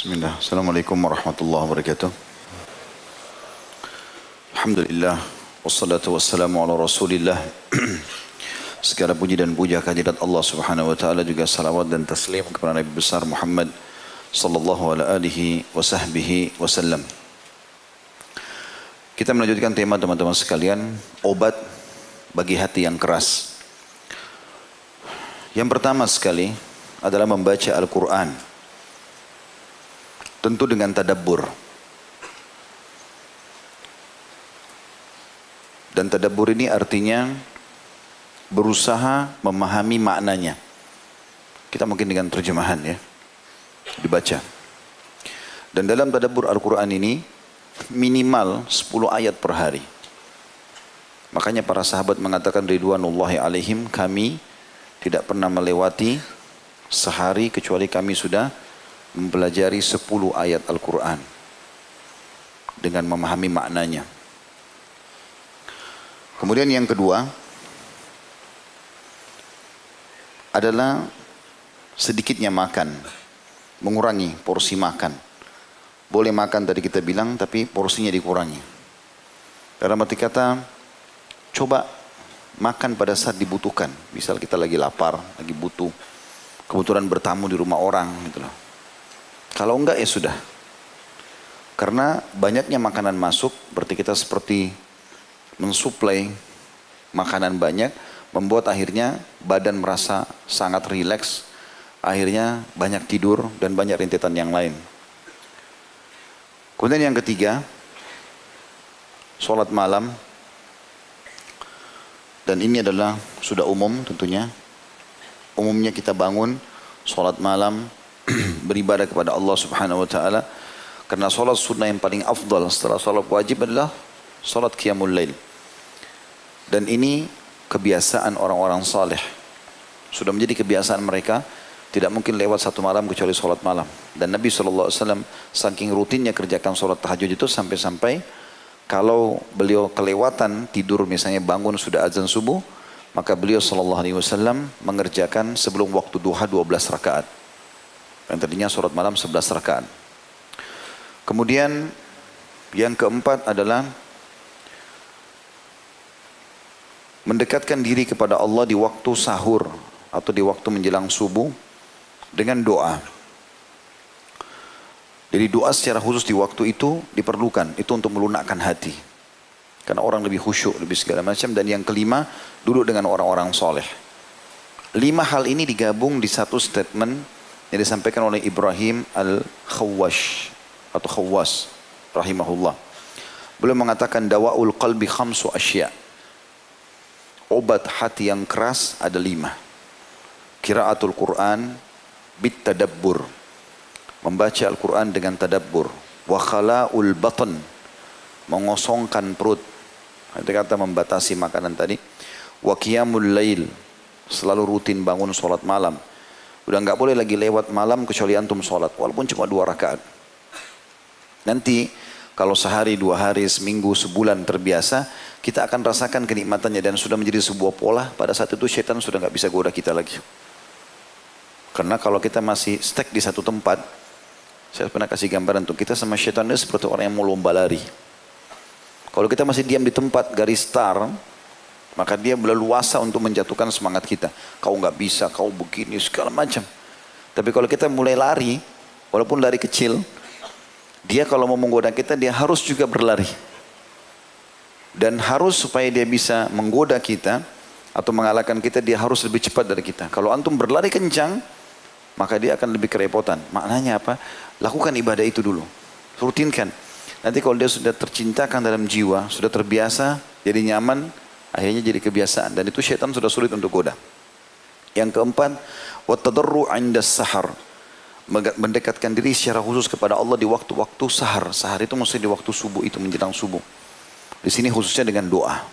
Bismillah. Assalamualaikum warahmatullahi wabarakatuh. Alhamdulillah. Wassalatu wassalamu ala rasulillah. Segala puji dan puja kehadirat Allah subhanahu wa ta'ala, juga salawat dan taslim kepada Nabi besar Muhammad sallallahu ala alihi wa sahbihi wasallam. Kita melanjutkan tema teman-teman sekalian, obat bagi hati yang keras. Yang pertama sekali adalah membaca Al-Quran. Tentu dengan tadabbur. Dan tadabbur ini artinya berusaha memahami maknanya. Kita mungkin dengan terjemahan ya, dibaca. Dan dalam tadabbur Al-Quran ini minimal 10 ayat per hari. Makanya para sahabat mengatakan ridwanullahi alaihim, kami tidak pernah melewati sehari kecuali kami sudah mempelajari 10 ayat Al-Quran dengan memahami maknanya. Kemudian yang kedua adalah sedikitnya makan, mengurangi porsi makan. Boleh makan tadi kita bilang, tapi porsinya dikurangi. Dalam arti kata, coba makan pada saat dibutuhkan. Misal kita lagi lapar, lagi butuh, kebetulan bertamu di rumah orang gitu loh. Kalau enggak ya sudah. Karena banyaknya makanan masuk, berarti kita seperti mensuplai makanan banyak, membuat akhirnya badan merasa sangat rileks, akhirnya banyak tidur dan banyak rentetan yang lain. Kemudian yang ketiga, sholat malam. Dan ini adalah sudah umum tentunya. Umumnya kita bangun, sholat malam, beribadah kepada Allah subhanahu wa ta'ala. Karena sholat sunnah yang paling afdal setelah sholat wajib adalah sholat qiyamul lail. Dan ini kebiasaan orang-orang saleh. Sudah menjadi kebiasaan mereka, tidak mungkin lewat satu malam kecuali sholat malam. Dan Nabi SAW saking rutinnya kerjakan sholat tahajud itu sampai-sampai kalau beliau kelewatan tidur, misalnya bangun sudah azan subuh, maka beliau SAW mengerjakan sebelum waktu duha 12 rakaat. Yang tadinya sholat malam 11 rakaat. Kemudian yang keempat adalah mendekatkan diri kepada Allah di waktu sahur atau di waktu menjelang subuh dengan doa. Jadi doa secara khusus di waktu itu diperlukan. Itu untuk melunakkan hati. Karena orang lebih khusyuk, lebih segala macam. Dan yang kelima, duduk dengan orang-orang soleh. 5 hal ini digabung di satu statement yang disampaikan oleh Ibrahim Al-Khawwash atau Khawwas rahimahullah. Beliau mengatakan dawa'ul qalbi khamsu asya'. Obat hati yang keras ada 5. Qiraatul Quran bit tadabbur. Membaca Al-Quran dengan tadabbur. Wa khala'ul batan. Mengosongkan perut. Itu kata membatasi makanan tadi. Wa qiyamul lail. Selalu rutin bangun sholat malam. Udah nggak boleh lagi lewat malam kecuali antum sholat. Walaupun cuma 2 rakaat. Nanti kalau sehari, 2 hari, seminggu, sebulan terbiasa, kita akan rasakan kenikmatannya dan sudah menjadi sebuah pola. Pada saat itu syaitan sudah nggak bisa goda kita lagi. Karena kalau kita masih stuck di satu tempat, saya pernah kasih gambaran tuh, kita sama syaitan itu seperti orang yang mau lomba lari. Kalau kita masih diam di tempat garis start, maka dia berleluasa untuk menjatuhkan semangat kita. Kau nggak bisa, kau begini, segala macam. Tapi kalau kita mulai lari, walaupun lari kecil, dia kalau mau menggoda kita, dia harus juga berlari. Dan harus supaya dia bisa menggoda kita atau mengalahkan kita, dia harus lebih cepat dari kita. Kalau antum berlari kencang, maka dia akan lebih kerepotan. Maknanya apa? Lakukan ibadah itu dulu. Rutinkan. Nanti kalau dia sudah tercintakan dalam jiwa, sudah terbiasa, jadi nyaman, akhirnya jadi kebiasaan. Dan itu syaitan sudah sulit untuk goda. Yang keempat, wattadarru 'inda sahar. Mendekatkan diri secara khusus kepada Allah di waktu-waktu sahar. Sahar itu maksudnya di waktu subuh itu, menjelang subuh. Di sini khususnya dengan doa.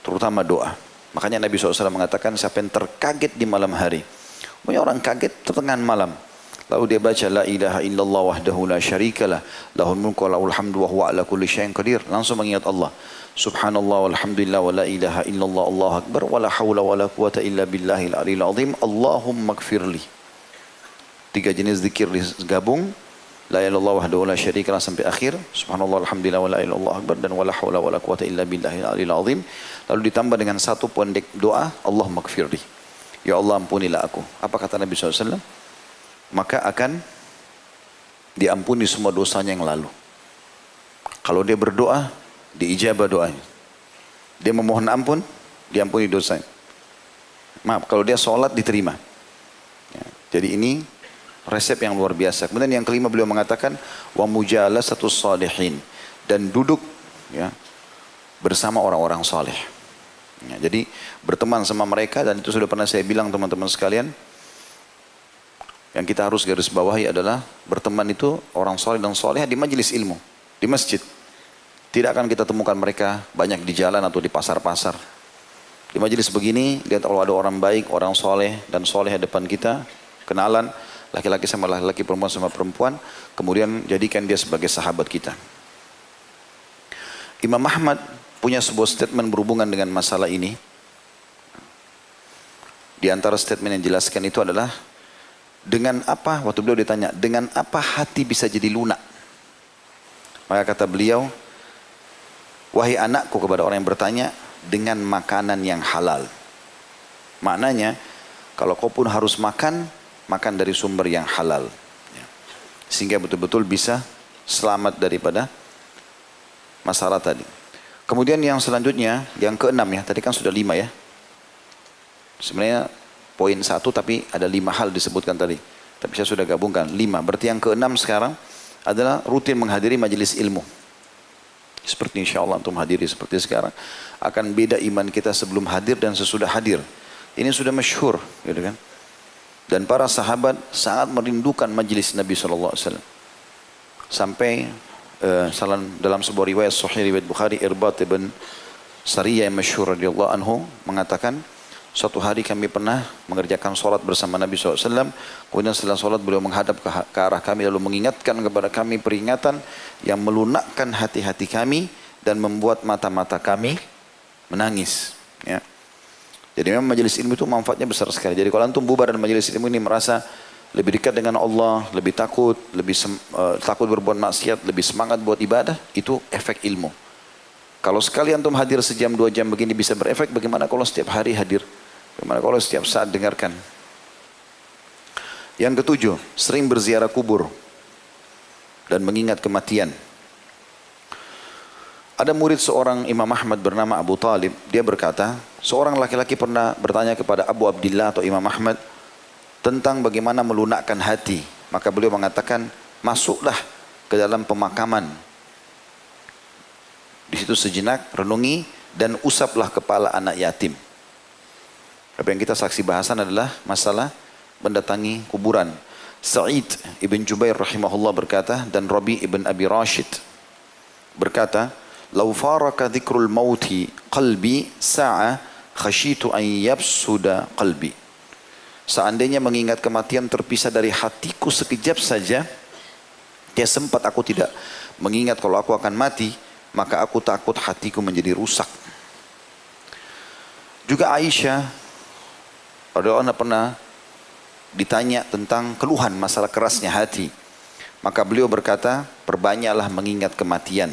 Terutama doa. Makanya Nabi SAW mengatakan siapa yang terkaget di malam hari. Banyak orang kaget pertengahan malam. Lalu dia baca la ilaha illallah wahdahu la syarikalah lahul mulku wa lahul hamdu wa huwa ala kulli syai'in qadir. Langsung mengingat Allah. Subhanallah walhamdulillah wa la ilaha illallah Allahu akbar wa la hawla wa la quwata illa billahil aliyil azim. Allahumma gfirli. 3 jenis zikir digabung. La ilaha illallah wahdahu la syarika lah sampai akhir. Subhanallah alhamdulillah wa la ilaha illallah akbar dan wala haula wala quwata illa billahil aliyil azim. Lalu ditambah dengan satu pendek doa, Allahumma gfirli. Ya Allah ampunilah aku. Apa kata Nabi SAW? Maka akan diampuni semua dosanya yang lalu. Kalau dia berdoa, diijabah doanya. Dia memohon ampun, diampuni dosanya. Maaf, kalau dia sholat diterima. Ya, jadi ini resep yang luar biasa. Kemudian yang kelima beliau mengatakan wa mujalasatus salihin, dan duduk ya bersama orang-orang saleh. Ya, jadi berteman sama mereka, dan itu sudah pernah saya bilang teman-teman sekalian. Yang kita harus garis bawahi adalah berteman itu orang saleh dan salehah di majelis ilmu, di masjid. Tidak akan kita temukan mereka banyak di jalan atau di pasar-pasar. Di majelis begini, lihat kalau ada orang baik, orang soleh dan soleh depan kita, kenalan, laki-laki sama laki-laki, perempuan sama perempuan, kemudian jadikan dia sebagai sahabat kita. Imam Ahmad punya sebuah statement berhubungan dengan masalah ini. Di antara statement yang dijelaskan itu adalah, dengan apa, waktu beliau ditanya, dengan apa hati bisa jadi lunak? Maka kata beliau, wahai anakku, kepada orang yang bertanya, dengan makanan yang halal. Maknanya, kalau kau pun harus makan, makan dari sumber yang halal. Sehingga betul-betul bisa selamat daripada masalah tadi. Kemudian yang selanjutnya, yang keenam ya, tadi kan sudah 5 ya. Sebenarnya poin 1 tapi ada 5 hal disebutkan tadi. Tapi saya sudah gabungkan 5. Berarti yang keenam sekarang adalah rutin menghadiri majelis ilmu. Seperti insya Allah antum hadiri seperti sekarang. Akan beda iman kita sebelum hadir dan sesudah hadir. Ini sudah masyhur, gitu kan. Dan para sahabat sangat merindukan majelis Nabi SAW. Sampai dalam sebuah riwayat sahih riwayat Bukhari, Irbad ibn Sariyah yang masyhur radhiyallahu anhu mengatakan, suatu hari kami pernah mengerjakan sholat bersama Nabi SAW. Kemudian setelah sholat beliau menghadap ke arah kami lalu mengingatkan kepada kami peringatan yang melunakkan hati-hati kami dan membuat mata-mata kami menangis. Ya. Jadi memang majelis ilmu itu manfaatnya besar sekali. Jadi kalau antum bubar dan majelis ilmu ini merasa lebih dekat dengan Allah, lebih takut, takut berbuat maksiat, lebih semangat buat ibadah, itu efek ilmu. Kalau sekali antum hadir sejam 2 jam begini bisa berefek, bagaimana kalau setiap hari hadir? Bagaimana kalau setiap saat dengarkan? Yang ketujuh, sering berziarah kubur dan mengingat kematian. Ada murid seorang Imam Ahmad bernama Abu Talib. Dia berkata, seorang laki-laki pernah bertanya kepada Abu Abdillah atau Imam Ahmad tentang bagaimana melunakkan hati. Maka beliau mengatakan, masuklah ke dalam pemakaman. Di situ sejenak renungi dan usaplah kepala anak yatim. Apa yang kita saksi bahasan adalah masalah mendatangi kuburan. Sa'id ibn Jubair rahimahullah berkata, dan Rabi ibn Abi Rashid berkata, "Lau faraka dzikrul mauti qalbi sa'a khasyitu an yabsuda qalbi." Seandainya mengingat kematian terpisah dari hatiku sekejap saja, dia sempat aku tidak mengingat kalau aku akan mati, maka aku takut hatiku menjadi rusak. Juga Aisyah radhiyallahu anha pernah ditanya tentang keluhan masalah kerasnya hati. Maka beliau berkata, perbanyaklah mengingat kematian.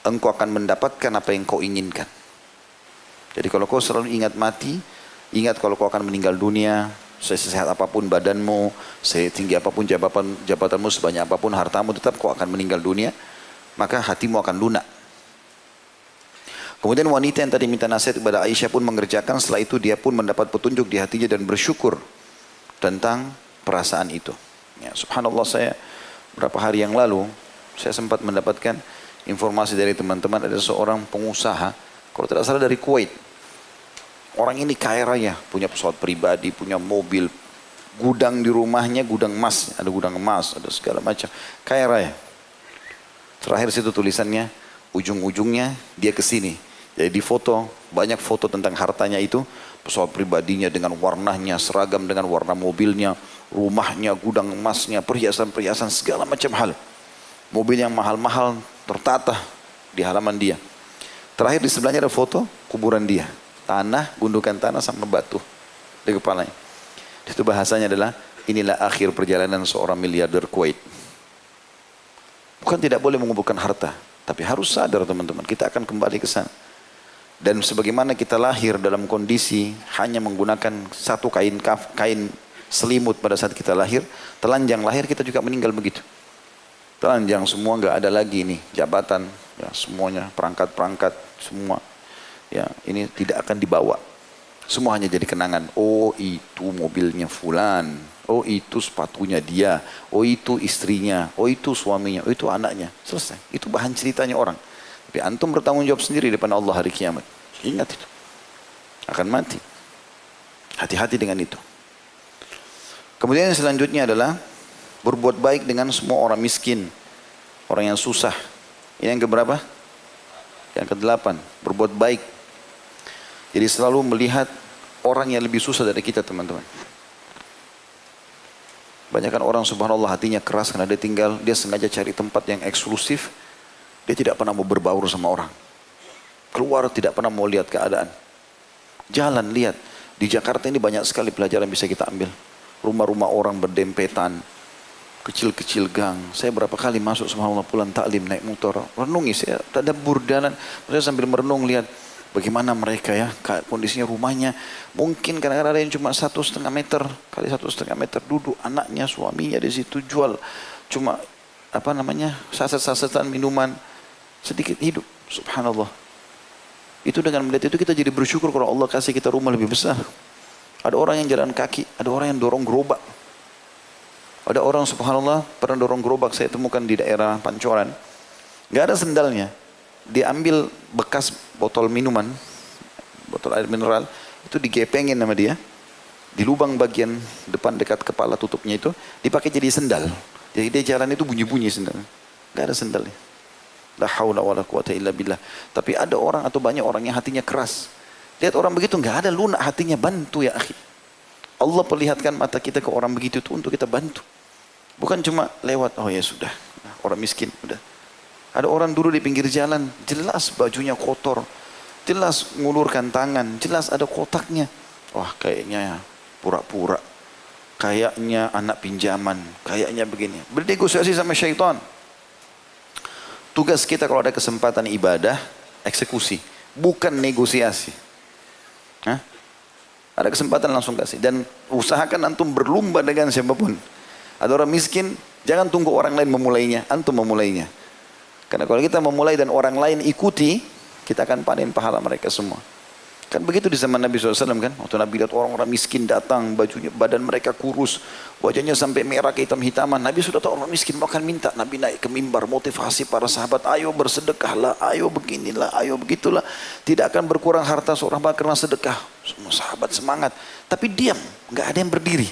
Engkau akan mendapatkan apa yang kau inginkan. Jadi kalau kau selalu ingat mati, ingat kalau kau akan meninggal dunia, sesehat apapun badanmu, setinggi apapun jabatanmu, sebanyak apapun hartamu, tetap kau akan meninggal dunia, maka hatimu akan lunak. Kemudian wanita yang tadi minta nasihat kepada Aisyah pun mengerjakan. Setelah itu dia pun mendapat petunjuk di hatinya dan bersyukur tentang perasaan itu. Ya, subhanallah, saya beberapa hari yang lalu saya sempat mendapatkan informasi dari teman-teman, ada seorang pengusaha, kalau tidak salah dari Kuwait. Orang ini kaya raya, punya pesawat pribadi, punya mobil, gudang di rumahnya, gudang emas, ada gudang emas, ada segala macam, kaya raya. Terakhir situ tulisannya, ujung-ujungnya dia ke sini. Jadi di foto, banyak foto tentang hartanya itu, pesawat pribadinya dengan warnanya, seragam dengan warna mobilnya, rumahnya, gudang emasnya, perhiasan-perhiasan, segala macam hal. Mobil yang mahal-mahal tertata di halaman dia. Terakhir di sebelahnya ada foto kuburan dia. Tanah, gundukan tanah sama batu di kepalanya. Itu bahasanya adalah, inilah akhir perjalanan seorang miliarder Kuwait. Bukan tidak boleh mengumpulkan harta, tapi harus sadar teman-teman, kita akan kembali ke sana. Dan sebagaimana kita lahir dalam kondisi hanya menggunakan satu kain selimut pada saat kita lahir, telanjang lahir kita juga meninggal begitu. Telanjang semua, nggak ada lagi nih jabatan, ya semuanya perangkat-perangkat semua, ya ini tidak akan dibawa. Semua hanya jadi kenangan. Oh itu mobilnya fulan, oh itu sepatunya dia, oh itu istrinya, oh itu suaminya, oh itu anaknya. Selesai. Itu bahan ceritanya orang. Tapi antum bertanggung jawab sendiri di depan Allah hari kiamat. Ingat itu. Akan mati. Hati-hati dengan itu. Kemudian yang selanjutnya adalah berbuat baik dengan semua orang miskin, orang yang susah. Ini yang keberapa? Yang ke-8, berbuat baik. Jadi selalu melihat orang yang lebih susah dari kita teman-teman. Banyakkan orang subhanallah hatinya keras karena dia sengaja cari tempat yang eksklusif. Dia tidak pernah mau berbaur sama orang. Keluar tidak pernah mau lihat keadaan. Jalan lihat. Di Jakarta ini banyak sekali pelajaran bisa kita ambil. Rumah-rumah orang berdempetan. Kecil-kecil gang. Saya berapa kali masuk subhanallah pulang taklim naik motor. Renungi saya tadabbur jalan. Saya sambil merenung lihat bagaimana mereka ya. Kondisinya rumahnya. Mungkin kadang-kadang ada yang cuma 1,5 meter. Kali 1,5 meter duduk. Anaknya, suaminya di situ jual. Cuma saset-sasetan minuman. Sedikit hidup. Subhanallah. Itu dengan melihat itu kita jadi bersyukur kalau Allah kasih kita rumah lebih besar. Ada orang yang jalan kaki, ada orang yang dorong gerobak. Ada orang subhanallah pernah dorong gerobak saya temukan di daerah Pancoran. Gak ada sendalnya. Dia ambil bekas botol minuman, botol air mineral, itu digepengin sama dia. Di lubang bagian depan dekat kepala tutupnya itu, dipakai jadi sendal. Jadi dia jalan itu bunyi-bunyi sendal. Gak ada sendalnya. La haula wala quwata illa billah. Tapi ada orang atau banyak orang yang hatinya keras. Lihat orang begitu nggak ada lunak hatinya, bantu ya akhi. Allah perlihatkan mata kita ke orang begitu itu untuk kita bantu. Bukan cuma lewat, oh ya sudah, orang miskin udah. Ada orang dulu di pinggir jalan, jelas bajunya kotor, jelas ngulurkan tangan, jelas ada kotaknya. Wah kayaknya pura-pura, kayaknya anak pinjaman, kayaknya begini. Bernegosiasi sama syaitan. Tugas kita kalau ada kesempatan ibadah, eksekusi. Bukan negosiasi. Hah? Ada kesempatan langsung kasih. Dan usahakan antum berlomba dengan siapapun. Ada orang miskin, jangan tunggu orang lain memulainya. Antum memulainya. Karena kalau kita memulai dan orang lain ikuti, kita akan panen pahala mereka semua. Kan begitu di zaman Nabi SAW kan. Waktu Nabi lihat orang-orang miskin datang, bajunya, badan mereka kurus. Wajahnya sampai merah kehitam-hitaman. Nabi sudah tahu orang miskin makan minta. Nabi naik ke mimbar motivasi para sahabat. Ayo bersedekahlah, ayo beginilah, ayo begitulah. Tidak akan berkurang harta seorang karena sedekah. Semua sahabat semangat. Tapi diam, nggak ada yang berdiri.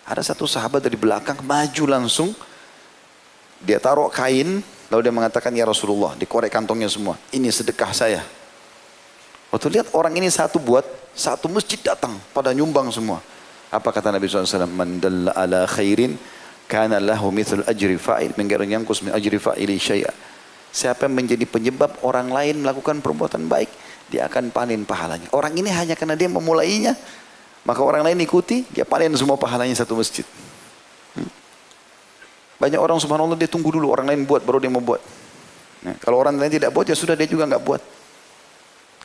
Ada satu sahabat dari belakang maju langsung. Dia taruh kain, lalu dia mengatakan, ya Rasulullah, dikorek kantongnya semua. Ini sedekah saya. Waktu lihat orang ini satu buat, satu masjid datang pada nyumbang semua. Apa kata Nabi SAW? Man dalla ala khairin kana lahu mithul ajri fa'il min ghairi yanqus min ajri fa'ili syai'a. Siapa yang menjadi penyebab orang lain melakukan perbuatan baik, dia akan panen pahalanya. Orang ini hanya karena dia memulainya, maka orang lain ikuti, dia panen semua pahalanya satu masjid. Banyak orang subhanallah dia tunggu dulu orang lain buat baru dia mau buat. Nah, kalau orang lain tidak buat ya sudah dia juga nggak buat.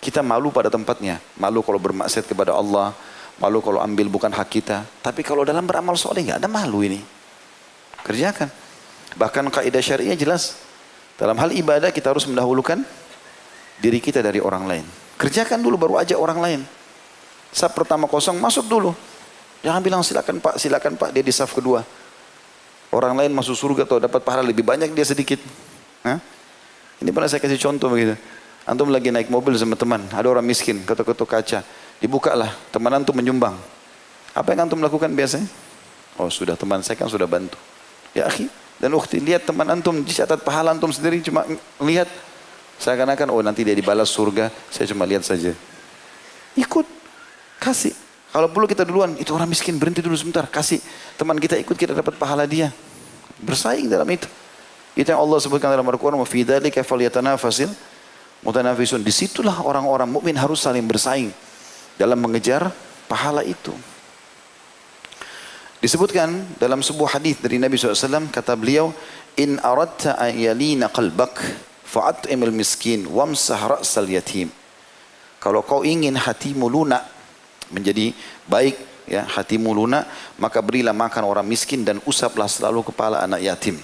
Kita malu pada tempatnya, malu kalau bermaksiat kepada Allah, malu kalau ambil bukan hak kita. Tapi kalau dalam beramal soleh nggak ada malu ini. Kerjakan. Bahkan kaidah syariah jelas. Dalam hal ibadah kita harus mendahulukan diri kita dari orang lain. Kerjakan dulu baru ajak orang lain. Saf pertama kosong masuk dulu. Jangan bilang silakan Pak, dia di saf kedua. Orang lain masuk surga atau dapat pahala lebih banyak dia sedikit. Hah? Ini pernah saya kasih contoh begitu. Antum lagi naik mobil sama teman, ada orang miskin, ketuk-ketuk kaca. Dibukalah, teman antum menyumbang. Apa yang antum lakukan biasanya? Oh sudah, teman saya kan sudah bantu. Ya akhi, dan ukhti, lihat teman antum, dicatat pahala antum sendiri, cuma lihat. Seakan-akan, oh nanti dia dibalas surga, saya cuma lihat saja. Ikut, kasih. Kalau perlu kita duluan, itu orang miskin, berhenti dulu sebentar, kasih. Teman kita ikut, kita dapat pahala dia. Bersaing dalam itu. Itu yang Allah sebutkan dalam Al-Quran, wa fi dzalika falyatanafasil mutanafisun. Disitulah orang-orang mukmin harus saling bersaing dalam mengejar pahala itu. Disebutkan dalam sebuah hadis dari Nabi SAW, kata beliau, in aradta an yalina qalbak fa'at'imil miskin wamsah ra'sal yatim. Kalau kau ingin hatimu lunak, menjadi baik, ya, hatimu lunak, maka berilah makan orang miskin dan usaplah selalu kepala anak yatim.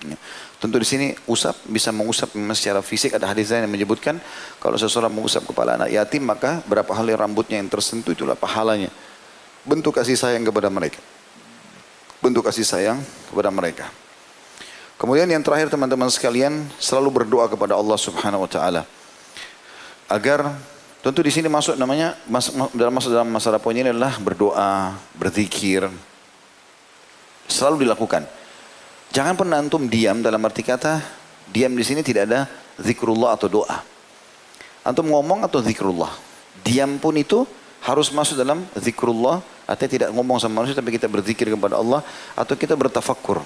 Ya. Tentu di sini usap bisa mengusap memang secara fisik. Ada hadis lain yang menyebutkan kalau seseorang mengusap kepala anak yatim, maka berapa hari rambutnya yang tersentuh itulah pahalanya. Bentuk kasih sayang kepada mereka. Bentuk kasih sayang kepada mereka. Kemudian yang terakhir teman-teman sekalian, selalu berdoa kepada Allah Subhanahu wa taala. Agar tentu di sini masuk namanya dalam masalah poin ini adalah berdoa, berzikir. Selalu dilakukan. Jangan pernah antum diam, dalam arti kata diam di sini tidak ada zikrullah atau doa. Antum ngomong atau zikrullah. Diam pun itu harus masuk dalam zikrullah, artinya tidak ngomong sama manusia tapi kita berzikir kepada Allah atau kita bertafakkur.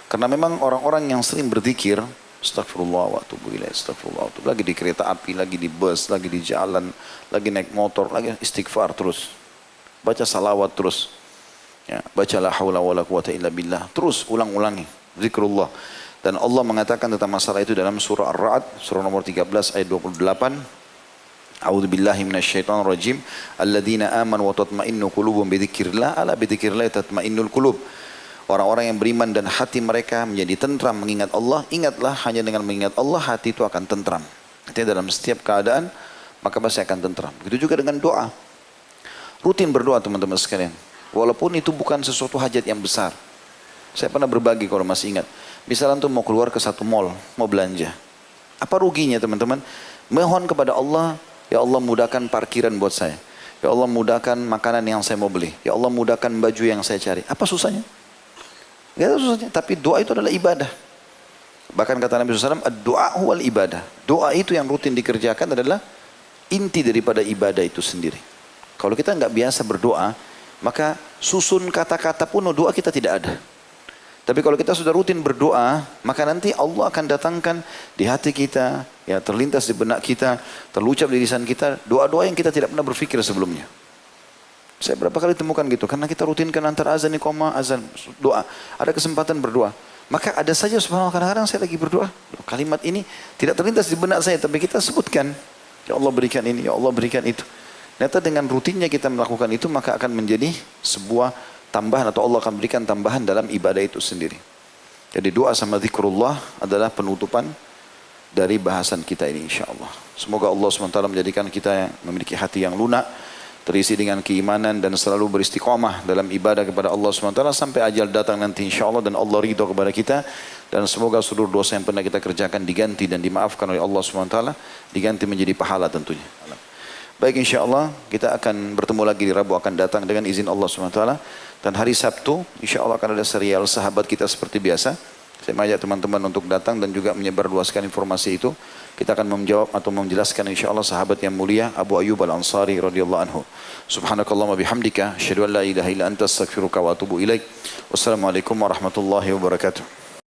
Karena memang orang-orang yang sering berzikir, astagfirullah wa atubu ilaih, astagfirullah wa atubu, lagi di kereta api, lagi di bus, lagi di jalan, lagi naik motor, lagi istighfar terus. Baca salawat terus. Ya, baca la haula wala quwata illa billah. Terus ulang-ulangi zikrullah. Dan Allah mengatakan tentang masalah itu dalam surah Ar-Ra'd, surah nomor 13 ayat 28. A'udzu billahi minasyaitonir rajim. Alladzina amanu wa tatma'innu qulubuhum bidzikrillah, ala bidzikrillah tatma'innul qulub. Orang-orang yang beriman dan hati mereka menjadi tentram mengingat Allah. Ingatlah, hanya dengan mengingat Allah hati itu akan tentram. Artinya dalam setiap keadaan maka pasti akan tentram. Begitu juga dengan doa. Rutin berdoa teman-teman sekalian. Walaupun itu bukan sesuatu hajat yang besar. Saya pernah berbagi kalau masih ingat. Misalnya antum mau keluar ke satu mall, mau belanja. Apa ruginya teman-teman? Mohon kepada Allah, ya Allah mudahkan parkiran buat saya. Ya Allah mudahkan makanan yang saya mau beli. Ya Allah mudahkan baju yang saya cari. Apa susahnya? Gak ada susahnya. Tapi doa itu adalah ibadah. Bahkan kata Nabi SAW, doa huwal ibadah. Doa itu yang rutin dikerjakan adalah inti daripada ibadah itu sendiri. Kalau kita nggak biasa berdoa, maka susun kata-kata pun doa kita tidak ada. Tapi kalau kita sudah rutin berdoa, maka nanti Allah akan datangkan di hati kita, ya terlintas di benak kita, terlucap di lisan kita, doa-doa yang kita tidak pernah berpikir sebelumnya. Saya berapa kali temukan gitu, karena kita rutinkan antara azan, iqamah, azan, doa. Ada kesempatan berdoa. Maka ada saja subhanallah kadang-kadang saya lagi berdoa, kalimat ini tidak terlintas di benak saya, tapi kita sebutkan, ya Allah berikan ini, ya Allah berikan itu. Ternyata dengan rutinnya kita melakukan itu maka akan menjadi sebuah tambahan atau Allah akan berikan tambahan dalam ibadah itu sendiri. Jadi doa sama zikrullah adalah penutupan dari bahasan kita ini insyaAllah. Semoga Allah SWT menjadikan kita yang memiliki hati yang lunak, terisi dengan keimanan dan selalu beristiqamah dalam ibadah kepada Allah SWT sampai ajal datang nanti insyaAllah dan Allah ridho kepada kita. Dan semoga seluruh dosa yang pernah kita kerjakan diganti dan dimaafkan oleh Allah SWT, diganti menjadi pahala tentunya. Baik insyaAllah kita akan bertemu lagi di Rabu akan datang dengan izin Allah SWT. Dan hari Sabtu insyaAllah akan ada serial sahabat kita seperti biasa. Saya mengajak teman-teman untuk datang dan juga menyebarluaskan informasi itu. Kita akan menjawab atau menjelaskan insyaAllah sahabat yang mulia Abu Ayyub Al-Ansari radhiyallahu anhu. Subhanakallahumma bihamdika asyhadu an la ilaha illa anta astaghfiruka wa atubu ilaik. Wassalamualaikum warahmatullahi wabarakatuh.